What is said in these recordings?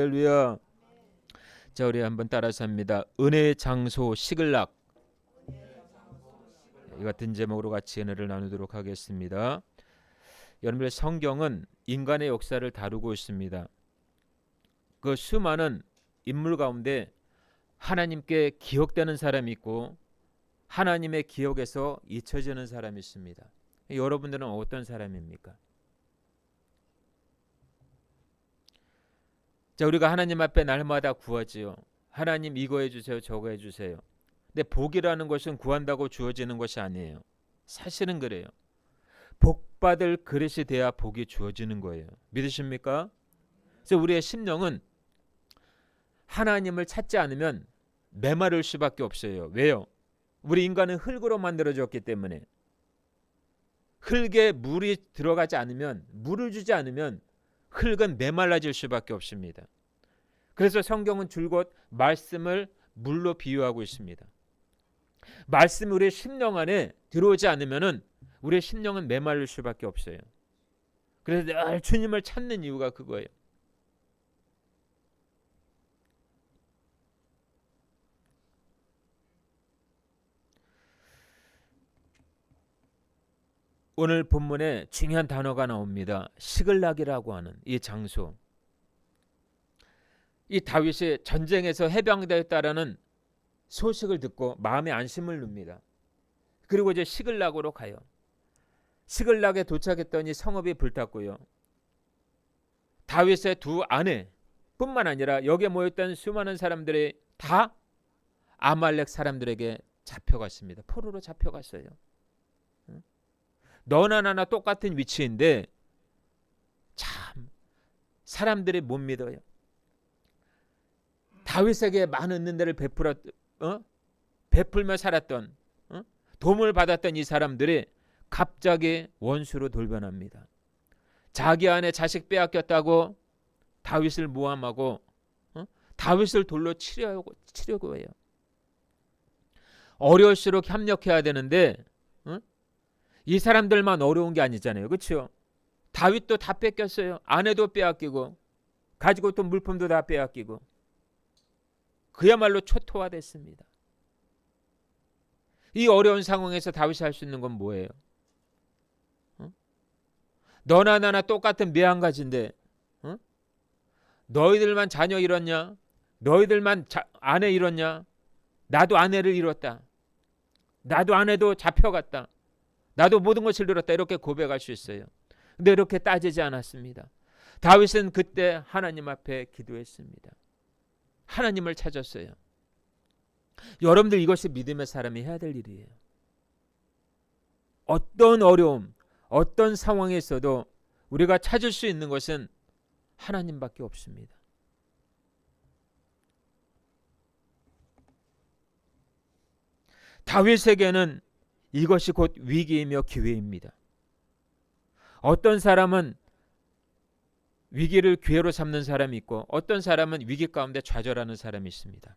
할렐루야. 자, 우리 한번 따라서 합니다. 은혜의 장소 시글락. 이 같은 제목으로 같이 은혜를 나누도록 하겠습니다. 여러분의 성경은 인간의 역사를 다루고 있습니다. 그 수많은 인물 가운데 하나님께 기억되는 사람이 있고 하나님의 기억에서 잊혀지는 사람이 있습니다. 여러분들은 어떤 사람입니까? 자, 우리가 하나님 앞에 날마다 구하지요. 하나님 이거 해주세요, 저거 해주세요. 근데 복이라는 것은 구한다고 주어지는 것이 아니에요. 사실은 그래요. 복받을 그릇이 돼야 복이 주어지는 거예요. 믿으십니까? 그래서 우리의 심령은 하나님을 찾지 않으면 메마를 수밖에 없어요. 왜요? 우리 인간은 흙으로 만들어졌기 때문에 흙에 물이 들어가지 않으면, 물을 주지 않으면 흙은 메말라질 수밖에 없습니다. 그래서 성경은 줄곧 말씀을 물로 비유하고 있습니다. 말씀이 우리의 심령 안에 들어오지 않으면 우리의 심령은 메말릴 수밖에 없어요. 그래서 늘 주님을 찾는 이유가 그거예요. 오늘 본문에 중요한 단어가 나옵니다. 시글락이라고 하는 이 장소. 이 다윗이 전쟁에서 해방되었다라는 소식을 듣고 마음에 안심을 눕니다. 그리고 이제 시글락으로 가요. 시글락에 도착했더니 성읍이 불탔고요. 다윗의 두 아내뿐만 아니라 여기에 모였던 수많은 사람들이 다 아말렉 사람들에게 잡혀갔습니다. 포로로 잡혀갔어요. 너나 나나 똑같은 위치인데 참 사람들이 못 믿어요. 다윗에게 많은 은혜를 베풀며 살았던, 도움을 받았던 이 사람들이 갑자기 원수로 돌변합니다. 자기 아내 자식 빼앗겼다고 다윗을 모함하고 다윗을 돌로 치려고 해요. 어려울수록 협력해야 되는데 이 사람들만 어려운 게 아니잖아요. 그렇죠? 다윗도 다 뺏겼어요. 아내도 빼앗기고 가지고 있던 물품도 다 빼앗기고 그야말로 초토화됐습니다. 이 어려운 상황에서 다윗이 할 수 있는 건 뭐예요? 너나 나나 똑같은 매한가지인데 너희들만 자녀 잃었냐? 너희들만 아내 잃었냐? 나도 아내를 잃었다. 나도 아내도 잡혀갔다. 나도 모든 것을 잃었다. 이렇게 고백할 수 있어요. 근데 이렇게 따지지 않았습니다. 다윗은 그때 하나님 앞에 기도했습니다. 하나님을 찾았어요. 여러분들 이것이 믿음의 사람이 해야 될 일이에요. 어떤 어려움, 어떤 상황에 있어도 우리가 찾을 수 있는 것은 하나님밖에 없습니다. 다윗에게는 이것이 곧 위기이며 기회입니다. 어떤 사람은 위기를 기회로 삼는 사람이 있고 어떤 사람은 위기 가운데 좌절하는 사람이 있습니다.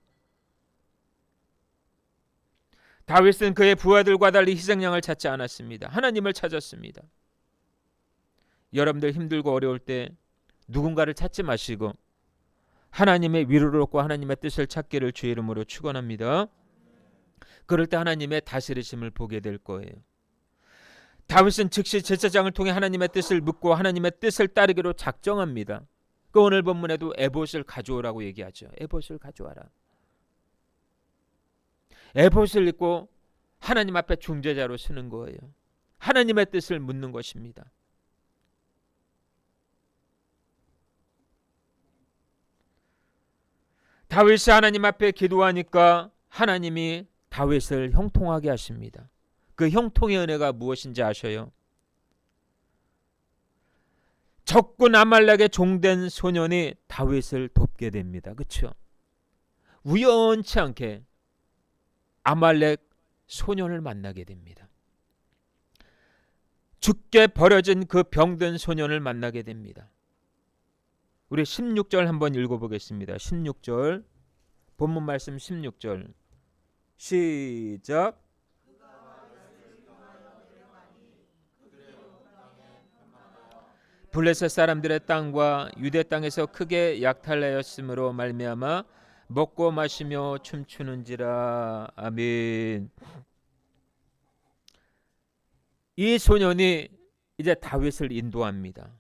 다윗은 그의 부하들과 달리 희생양을 찾지 않았습니다. 하나님을 찾았습니다. 여러분들 힘들고 어려울 때 누군가를 찾지 마시고 하나님의 위로를 얻고 하나님의 뜻을 찾기를 주의 이름으로 축원합니다. 그럴 때 하나님의 다스리심을 보게 될 거예요. 다윗은 즉시 제사장을 통해 하나님의 뜻을 묻고 하나님의 뜻을 따르기로 작정합니다. 그 오늘 본문에도 에봇을 가져오라고 얘기하죠. 에봇을 가져와라. 에봇을 입고 하나님 앞에 중재자로 서는 거예요. 하나님의 뜻을 묻는 것입니다. 다윗이 하나님 앞에 기도하니까 하나님이 다윗을 형통하게 하십니다. 그 형통의 은혜가 무엇인지 아셔요? 적군 아말렉의 종된 소년이 다윗을 돕게 됩니다. 그렇죠? 우연치 않게 아말렉 소년을 만나게 됩니다. 죽게 버려진 그 병든 소년을 만나게 됩니다. 우리 16절 한번 읽어보겠습니다. 16절 본문 말씀 16절 시작. 블레셋 사람들의 땅과 유대 땅에서 크게 약탈하였으므로 말미암아 먹고 마시며 춤추는지라. 아멘. 이 소년이 이제 다윗을 인도합니다.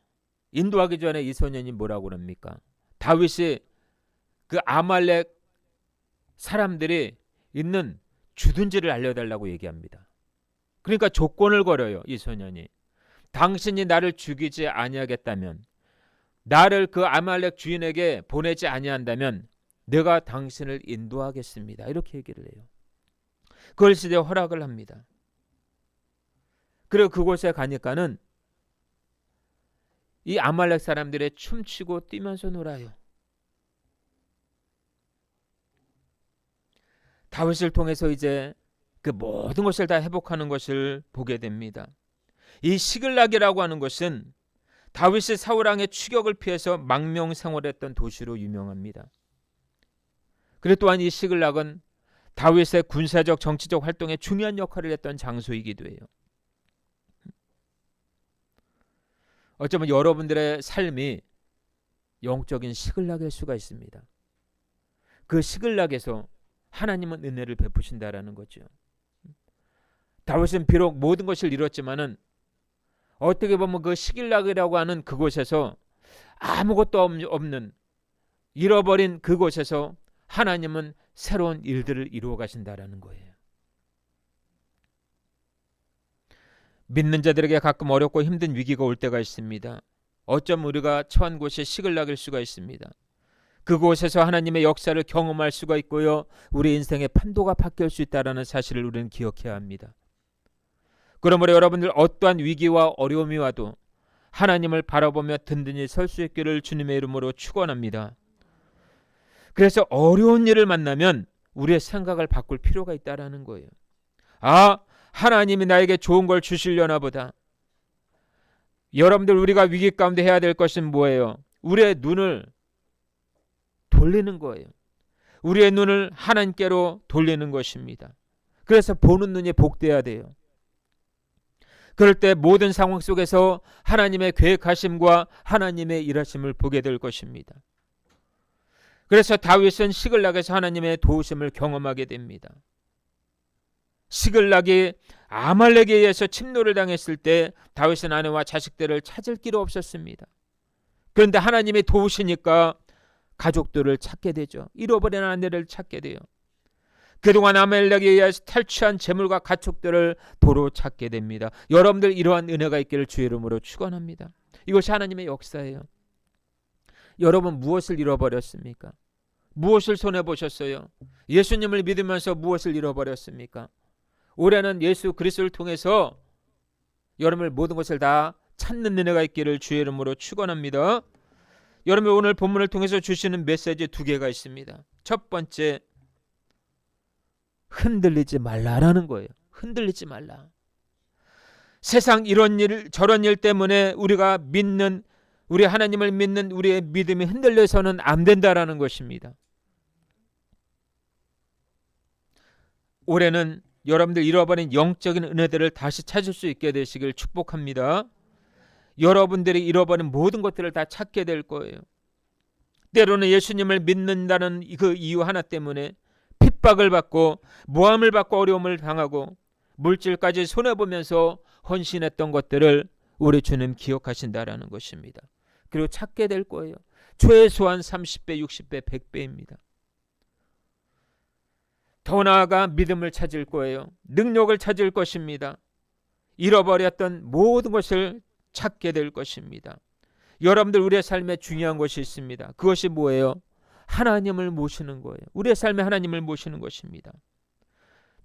인도하기 전에 이 소년이 뭐라고 그럽니까? 다윗이 그 아말렉 사람들이 있는 주둔지를 알려달라고 얘기합니다. 그러니까 조건을 걸어요. 이 소년이 당신이 나를 죽이지 아니하겠다면, 나를 그 아말렉 주인에게 보내지 아니한다면 내가 당신을 인도하겠습니다. 이렇게 얘기를 해요. 그걸 이제 허락을 합니다. 그리고 그곳에 가니까는 이 아말렉 사람들의 춤추고 뛰면서 놀아요. 다윗을 통해서 이제 그 모든 것을 다 회복하는 것을 보게 됩니다. 이 시글락이라고 하는 것은 다윗이 사울왕의 추격을 피해서 망명생활했던 도시로 유명합니다. 그리고 또한 이 시글락은 다윗의 군사적 정치적 활동에 중요한 역할을 했던 장소이기도 해요. 어쩌면 여러분들의 삶이 영적인 시글락일 수가 있습니다. 그 시글락에서 하나님은 은혜를 베푸신다라는 거죠. 다윗은 비록 모든 것을 잃었지만은 어떻게 보면 그 시글락이라고 하는 그곳에서 아무것도 없는 잃어버린 그곳에서 하나님은 새로운 일들을 이루어 가신다라는 거예요. 믿는 자들에게 가끔 어렵고 힘든 위기가 올 때가 있습니다. 어쩜 우리가 처한 곳이 시글락일 수가 있습니다. 그곳에서 하나님의 역사를 경험할 수가 있고요, 우리 인생의 판도가 바뀔 수 있다는 사실을 우리는 기억해야 합니다. 그러므로 여러분들 어떠한 위기와 어려움이 와도 하나님을 바라보며 든든히 설 수 있기를 주님의 이름으로 축원합니다. 그래서 어려운 일을 만나면 우리의 생각을 바꿀 필요가 있다는 거예요. 하나님이 나에게 좋은 걸 주시려나 보다. 여러분들, 우리가 위기 가운데 해야 될 것은 뭐예요? 우리의 눈을 돌리는 거예요. 우리의 눈을 하나님께로 돌리는 것입니다. 그래서 보는 눈이 복돼야 돼요. 그럴 때 모든 상황 속에서 하나님의 계획하심과 하나님의 일하심을 보게 될 것입니다. 그래서 다윗은 시글락에서 하나님의 도우심을 경험하게 됩니다. 시글락이 아말렉에 의해서 침노를 당했을 때 다윗은 아내와 자식들을 찾을 길이 없었습니다. 그런데 하나님이 도우시니까 가족들을 찾게 되죠. 잃어버린 아내를 찾게 돼요. 그동안 아말렉에 의해서 탈취한 재물과 가축들을 도로 찾게 됩니다. 여러분들 이러한 은혜가 있기를 주의 이름으로 축원합니다. 이것이 하나님의 역사예요. 여러분 무엇을 잃어버렸습니까? 무엇을 손해보셨어요? 예수님을 믿으면서 무엇을 잃어버렸습니까? 올해는 예수 그리스도를 통해서 여러분의 모든 것을 다 찾는 은혜가 있기를 주의 이름으로 축원합니다. 여러분 오늘 본문을 통해서 주시는 메시지 두 개가 있습니다. 첫 번째, 흔들리지 말라라는 거예요. 흔들리지 말라. 세상 이런 일 저런 일 때문에 우리가 믿는, 우리 하나님을 믿는 우리의 믿음이 흔들려서는 안 된다라는 것입니다. 올해는 여러분들 잃어버린 영적인 은혜들을 다시 찾을 수 있게 되시길 축복합니다. 여러분들이 잃어버린 모든 것들을 다 찾게 될 거예요. 때로는 예수님을 믿는다는 그 이유 하나 때문에 핍박을 받고 모함을 받고 어려움을 당하고 물질까지 손해보면서 헌신했던 것들을 우리 주님 기억하신다라는 것입니다. 그리고 찾게 될 거예요. 최소한 30배, 60배, 100배입니다. 더 나아가 믿음을 찾을 거예요. 능력을 찾을 것입니다. 잃어버렸던 모든 것을 찾게 될 것입니다. 여러분들 우리의 삶에 중요한 것이 있습니다. 그것이 뭐예요? 하나님을 모시는 거예요. 우리의 삶에 하나님을 모시는 것입니다.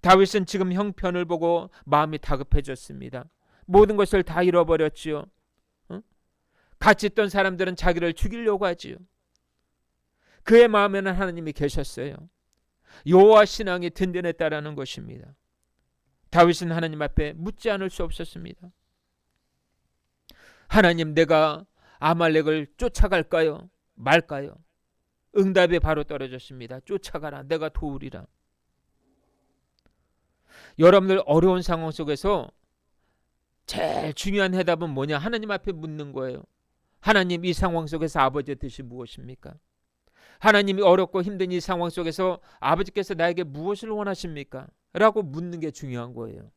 다윗은 지금 형편을 보고 마음이 다급해졌습니다. 모든 것을 다 잃어버렸지요. 같이 있던 사람들은 자기를 죽이려고 하지요. 그의 마음에는 하나님이 계셨어요. 여호와 신앙이 든든했다라는 것입니다. 다윗은 하나님 앞에 묻지 않을 수 없었습니다. 하나님, 내가 아말렉을 쫓아갈까요? 말까요? 응답이 바로 떨어졌습니다. 쫓아가라. 내가 도우리라. 여러분들 어려운 상황 속에서 제일 중요한 해답은 뭐냐? 하나님 앞에 묻는 거예요. 하나님, 이 상황 속에서 아버지의 뜻이 무엇입니까? 하나님이 어렵고 힘든 이 상황 속에서 아버지께서 나에게 무엇을 원하십니까? 라고 묻는 게 중요한 거예요.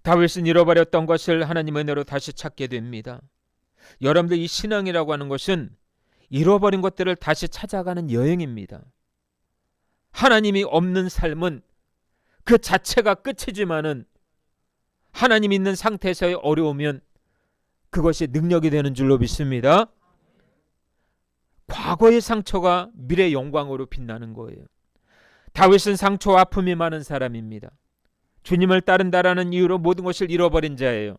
다윗은 잃어버렸던 것을 하나님의 은혜로 다시 찾게 됩니다. 여러분들, 이 신앙이라고 하는 것은 잃어버린 것들을 다시 찾아가는 여행입니다. 하나님이 없는 삶은 그 자체가 끝이지만은 하나님 있는 상태에서의 어려우면 그것이 능력이 되는 줄로 믿습니다. 과거의 상처가 미래의 영광으로 빛나는 거예요. 다윗은 상처와 아픔이 많은 사람입니다. 주님을 따른다라는 이유로 모든 것을 잃어버린 자예요.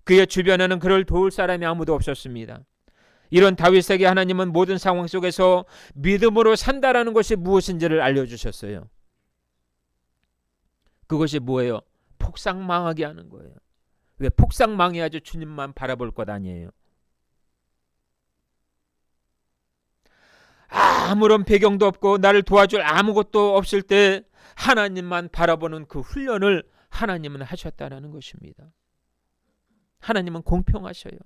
그의 주변에는 그를 도울 사람이 아무도 없었습니다. 이런 다윗에게 하나님은 모든 상황 속에서 믿음으로 산다라는 것이 무엇인지를 알려주셨어요. 그것이 뭐예요? 폭삭망하게 하는 거예요. 왜? 폭삭망해야지 주님만 바라볼 것 아니에요. 아무런 배경도 없고 나를 도와줄 아무것도 없을 때 하나님만 바라보는 그 훈련을 하나님은 하셨다는 것입니다. 하나님은 공평하셔요.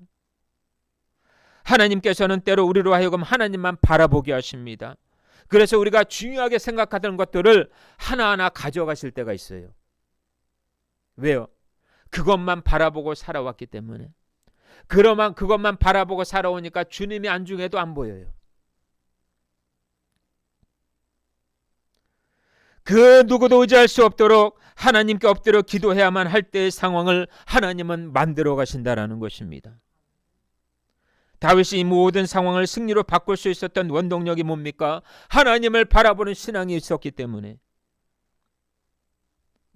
하나님께서는 때로 우리로 하여금 하나님만 바라보게 하십니다. 그래서 우리가 중요하게 생각하던 것들을 하나하나 가져가실 때가 있어요. 왜요? 그것만 바라보고 살아왔기 때문에. 그러면 그것만 바라보고 살아오니까 주님이 안중에도 안 보여요. 그 누구도 의지할 수 없도록 하나님께 엎드려 기도해야만 할 때의 상황을 하나님은 만들어 가신다라는 것입니다. 다윗이 이 모든 상황을 승리로 바꿀 수 있었던 원동력이 뭡니까? 하나님을 바라보는 신앙이 있었기 때문에.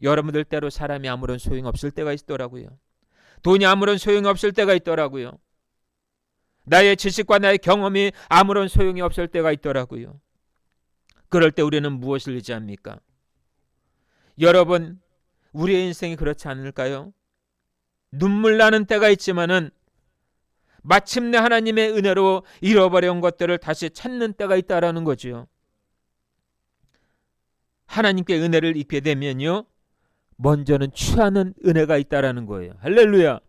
여러분들 때로 사람이 아무런 소용이 없을 때가 있더라고요. 돈이 아무런 소용이 없을 때가 있더라고요. 나의 지식과 나의 경험이 아무런 소용이 없을 때가 있더라고요. 그럴 때 우리는 무엇을 의지합니까? 여러분, 우리의 인생이 그렇지 않을까요? 눈물 나는 때가 있지만은 마침내 하나님의 은혜로 잃어버린 것들을 다시 찾는 때가 있다라는 거죠. 하나님께 은혜를 입게 되면요, 먼저는 취하는 은혜가 있다라는 거예요. 할렐루야.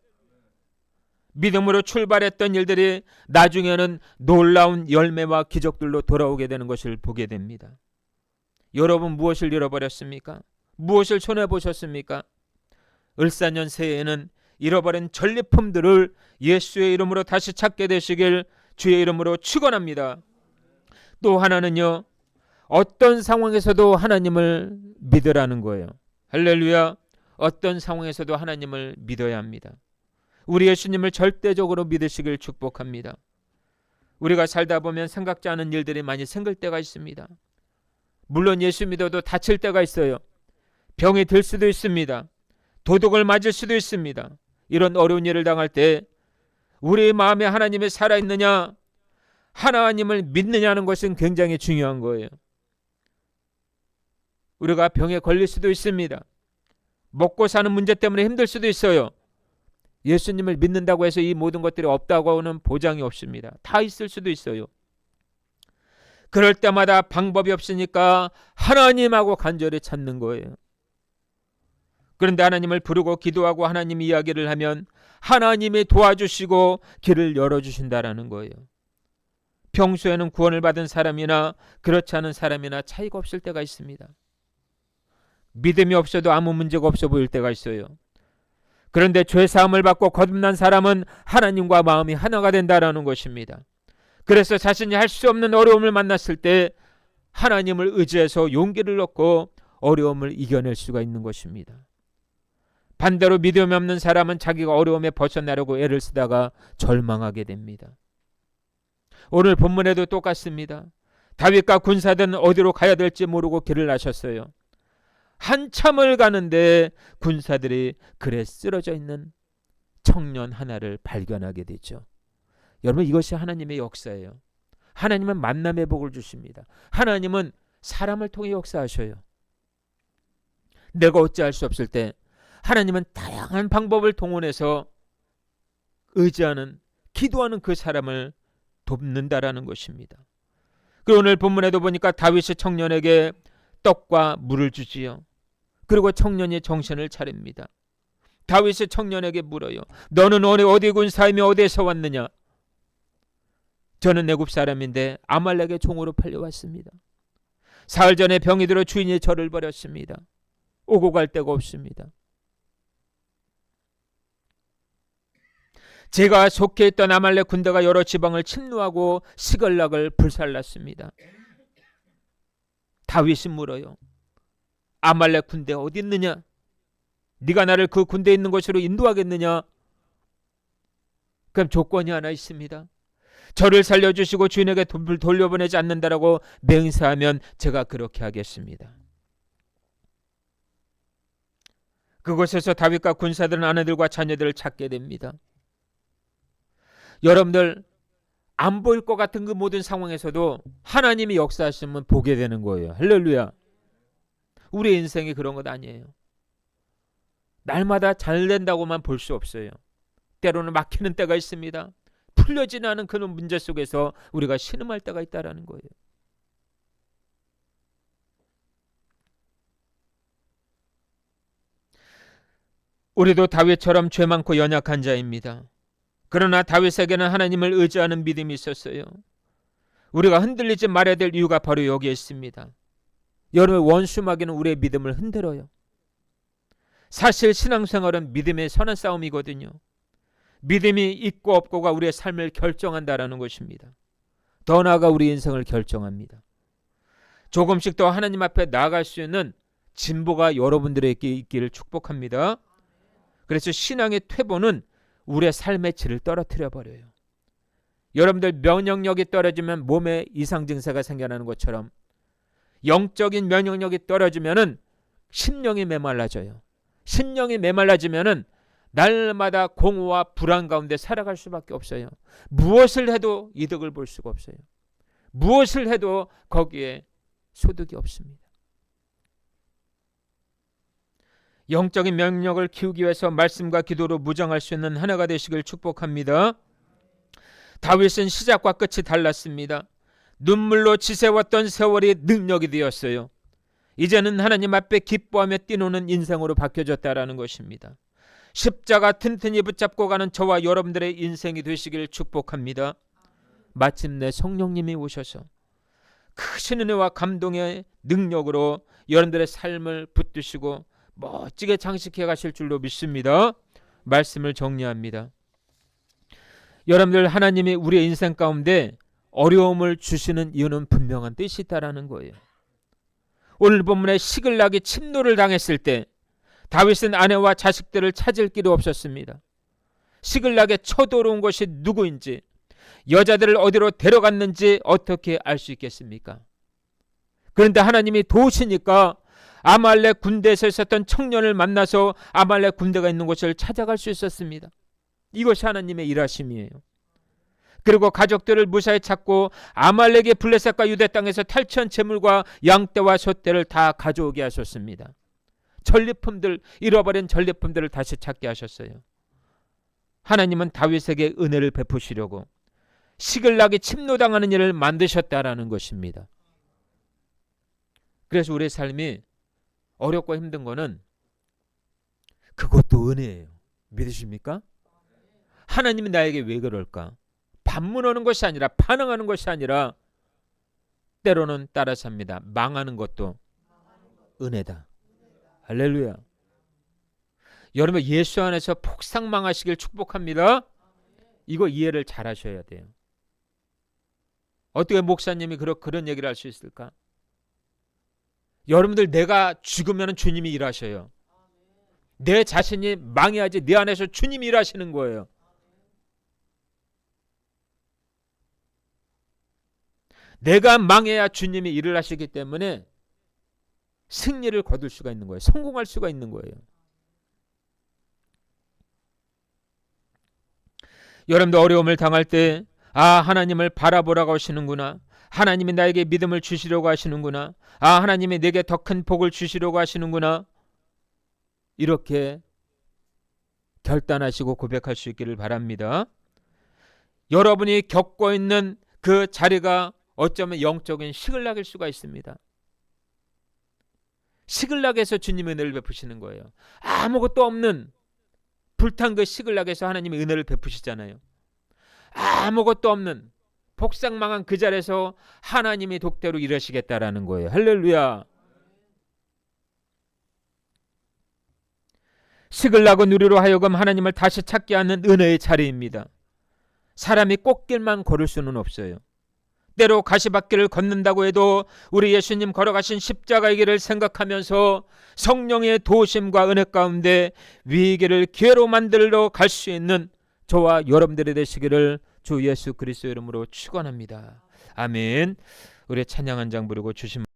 믿음으로 출발했던 일들이 나중에는 놀라운 열매와 기적들로 돌아오게 되는 것을 보게 됩니다. 여러분, 무엇을 잃어버렸습니까? 무엇을 손해보셨습니까? 을사년 새해에는 잃어버린 전리품들을 예수의 이름으로 다시 찾게 되시길 주의 이름으로 축원합니다. 또 하나는요, 어떤 상황에서도 하나님을 믿으라는 거예요. 할렐루야. 어떤 상황에서도 하나님을 믿어야 합니다. 우리 예수님을 절대적으로 믿으시길 축복합니다. 우리가 살다 보면 생각지 않은 일들이 많이 생길 때가 있습니다. 물론 예수 믿어도 다칠 때가 있어요. 병이 들 수도 있습니다. 도둑을 맞을 수도 있습니다. 이런 어려운 일을 당할 때 우리의 마음에 하나님이 살아있느냐, 하나님을 믿느냐는 것은 굉장히 중요한 거예요. 우리가 병에 걸릴 수도 있습니다. 먹고 사는 문제 때문에 힘들 수도 있어요. 예수님을 믿는다고 해서 이 모든 것들이 없다고 하는 보장이 없습니다. 다 있을 수도 있어요. 그럴 때마다 방법이 없으니까 하나님하고 간절히 찾는 거예요. 그런데 하나님을 부르고 기도하고 하나님 이야기를 하면 하나님이 도와주시고 길을 열어주신다라는 거예요. 평소에는 구원을 받은 사람이나 그렇지 않은 사람이나 차이가 없을 때가 있습니다. 믿음이 없어도 아무 문제가 없어 보일 때가 있어요. 그런데 죄사함을 받고 거듭난 사람은 하나님과 마음이 하나가 된다라는 것입니다. 그래서 자신이 할 수 없는 어려움을 만났을 때 하나님을 의지해서 용기를 얻고 어려움을 이겨낼 수가 있는 것입니다. 반대로 믿음이 없는 사람은 자기가 어려움에 벗어나려고 애를 쓰다가 절망하게 됩니다. 오늘 본문에도 똑같습니다. 다윗과 군사들은 어디로 가야 될지 모르고 길을 나셨어요. 한참을 가는데 군사들이 글에 쓰러져 있는 청년 하나를 발견하게 되죠. 여러분, 이것이 하나님의 역사예요. 하나님은 만남의 복을 주십니다. 하나님은 사람을 통해 역사하셔요. 내가 어찌할 수 없을 때 하나님은 다양한 방법을 동원해서 의지하는, 기도하는 그 사람을 돕는다라는 것입니다. 그리고 오늘 본문에도 보니까 다윗이 청년에게 떡과 물을 주지요. 그리고 청년이 정신을 차립니다. 다윗의 청년에게 물어요. 너는 어디 군사이며 어디에서 왔느냐? 저는 애굽 사람인데 아말렉의 종으로 팔려왔습니다. 사흘 전에 병이 들어 주인이 저를 버렸습니다. 오고 갈 데가 없습니다. 제가 속해 있던 아말렉 군대가 여러 지방을 침노하고 시글락을 불살랐습니다. 다윗이 물어요. 아말렉 군대 어디 있느냐? 네가 나를 그 군대 있는 곳으로 인도하겠느냐? 그럼 조건이 하나 있습니다. 저를 살려주시고 주인에게 돈을 돌려보내지 않는다라고 맹세하면 제가 그렇게 하겠습니다. 그곳에서 다윗과 군사들은 아내들과 자녀들을 찾게 됩니다. 여러분들 안 보일 것 같은 그 모든 상황에서도 하나님이 역사하시면 보게 되는 거예요. 할렐루야. 우리 인생이 그런 것 아니에요. 날마다 잘 된다고만 볼 수 없어요. 때로는 막히는 때가 있습니다. 풀려지는 않은 그런 문제 속에서 우리가 신음할 때가 있다는 거예요. 우리도 다윗처럼 죄 많고 연약한 자입니다. 그러나 다윗에게는 하나님을 의지하는 믿음이 있었어요. 우리가 흔들리지 말아야 될 이유가 바로 여기에 있습니다. 여러분, 원수마귀는 우리의 믿음을 흔들어요. 사실 신앙생활은 믿음의 선한 싸움이거든요. 믿음이 있고 없고가 우리의 삶을 결정한다라는 것입니다. 더 나아가 우리 인생을 결정합니다. 조금씩 더 하나님 앞에 나아갈 수 있는 진보가 여러분들에게 있기를 축복합니다. 그래서 신앙의 퇴보는 우리의 삶의 질을 떨어뜨려 버려요. 여러분들 면역력이 떨어지면 몸에 이상 증세가 생겨나는 것처럼 영적인 면역력이 떨어지면은 심령이 메말라져요. 심령이 메말라지면은 날마다 공허와 불안 가운데 살아갈 수밖에 없어요. 무엇을 해도 이득을 볼 수가 없어요. 무엇을 해도 거기에 소득이 없습니다. 영적인 면역력을 키우기 위해서 말씀과 기도로 무장할 수 있는 하나가 되시길 축복합니다. 다윗은 시작과 끝이 달랐습니다. 눈물로 지새웠던 세월이 능력이 되었어요. 이제는 하나님 앞에 기뻐하며 뛰노는 인생으로 바뀌어졌다라는 것입니다. 십자가 튼튼히 붙잡고 가는 저와 여러분들의 인생이 되시길 축복합니다. 마침내 성령님이 오셔서 크신 은혜와 감동의 능력으로 여러분들의 삶을 붙드시고 멋지게 장식해 가실 줄로 믿습니다. 말씀을 정리합니다. 여러분들, 하나님이 우리의 인생 가운데 어려움을 주시는 이유는 분명한 뜻이 있다라는 거예요. 오늘 본문에 시글락이 침노를 당했을 때 다윗은 아내와 자식들을 찾을 길이 없었습니다. 시글락에 쳐들어온 것이 누구인지, 여자들을 어디로 데려갔는지 어떻게 알 수 있겠습니까? 그런데 하나님이 도우시니까 아말렉 군대에서 있었던 청년을 만나서 아말렉 군대가 있는 곳을 찾아갈 수 있었습니다. 이것이 하나님의 일하심이에요. 그리고 가족들을 무사히 찾고 아말렉의 블레셋과 유대 땅에서 탈취한 재물과 양떼와 소떼를 다 가져오게 하셨습니다. 전리품들, 잃어버린 전리품들을 다시 찾게 하셨어요. 하나님은 다윗에게 은혜를 베푸시려고 시글락이 침노당하는 일을 만드셨다라는 것입니다. 그래서 우리의 삶이 어렵고 힘든 거는 그것도 은혜예요. 믿으십니까? 하나님이 나에게 왜 그럴까? 반문하는 것이 아니라, 반응하는 것이 아니라 때로는 따라서 합니다. 망하는 것도 은혜다. 할렐루야. 여러분, 예수 안에서 폭삭 망하시길 축복합니다. 이거 이해를 잘 하셔야 돼요. 어떻게 목사님이 그런 얘기를 할 수 있을까? 여러분들, 내가 죽으면 주님이 일하셔요. 내 자신이 망해야지 내 안에서 주님이 일하시는 거예요. 내가 망해야 주님이 일을 하시기 때문에 승리를 거둘 수가 있는 거예요. 성공할 수가 있는 거예요. 여러분도 어려움을 당할 때 하나님을 바라보라고 하시는구나. 하나님이 나에게 믿음을 주시려고 하시는구나. 하나님이 내게 더 큰 복을 주시려고 하시는구나. 이렇게 결단하시고 고백할 수 있기를 바랍니다. 여러분이 겪고 있는 그 자리가 어쩌면 영적인 시글락일 수가 있습니다. 시글락에서 주님의 은혜를 베푸시는 거예요. 아무것도 없는 불탄 그 시글락에서 하나님이 은혜를 베푸시잖아요. 아무것도 없는 복상망한 그 자리에서 하나님이 독대로 일하시겠다라는 거예요. 할렐루야. 시글락은 우리로 하여금 하나님을 다시 찾게 하는 은혜의 자리입니다. 사람이 꽃길만 걸을 수는 없어요. 때로 가시밭길을 걷는다고 해도 우리 예수님 걸어가신 십자가의 길을 생각하면서 성령의 도우심과 은혜 가운데 위기를 기회로 만들러 갈 수 있는 저와 여러분들이 되시기를 주 예수 그리스도 이름으로 축원합니다. 아멘. 우리 찬양 한 장 부르고 주신